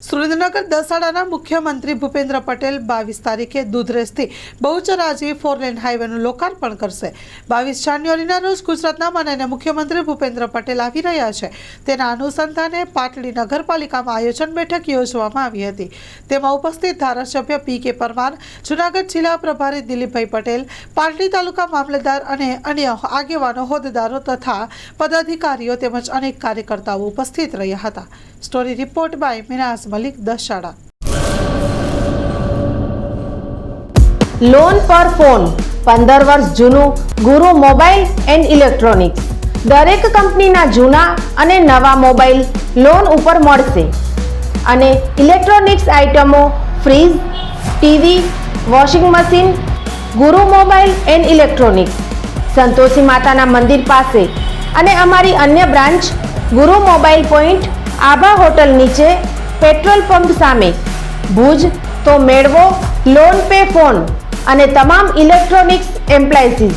સુરેન્દ્રનગર દસાડાના મુખ્યમંત્રી ભૂપેન્દ્ર પટેલ 22 તારીખે દૂધરેજથી બહુચરાજી 4 લેન હાઈવેનું લોકાર્પણ કરશે। 22 જાન્યુઆરીના રોજ ગુજરાતના માનનીય મુખ્યમંત્રી ભૂપેન્દ્ર પટેલ આવી રહ્યા છે। તેના અનુસંધાને પાટડી નગરપાલિકામાં આયોજન બેઠક યોજવામાં આવી હતી। તેમાં ઉપસ્થિત ધારાસભ્ય પી.કે. પરમાર, જૂનાગઢ જિલ્લા પ્રભારી દિલીપભાઈ પટેલ, પાટડી તાલુકા મામલતદાર અને અન્ય આગેવાનો, હોદ્દેદારો તથા પદાધિકારીઓ તેમજ અનેક કાર્યકર્તાઓ ઉપસ્થિત રહ્યા હતા। Story report by Minaz Malik, Dasada. Loan પર ફોન 15 વર્ષ જૂનું ગુરુ મોબાઈલ એન્ડ ઇલેક્ટ્રોનિક્સ દરેક કંપનીના જૂના અને નવા મોબાઈલ લોન ઉપર મળશે અને ઇલેક્ટ્રોનિક્સ આઇટમો ફ્રીજ, ટીવી, વોશિંગ મશીન ગુરુ મોબાઈલ એન્ડ ઇલેક્ટ્રોનિક્સ, સંતોષી માતાના મંદિર પાસે અને અમારી અન્ય બ્રાન્ચ ગુરુ મોબાઈલ પોઈન્ટ આભા હોટલ નીચે પેટ્રોલ પંપ સામે ભુજ। તો મેળવો લોન પે ફોન અને તમામ ઇલેક્ટ્રોનિક્સ એપ્લાયન્સીસ।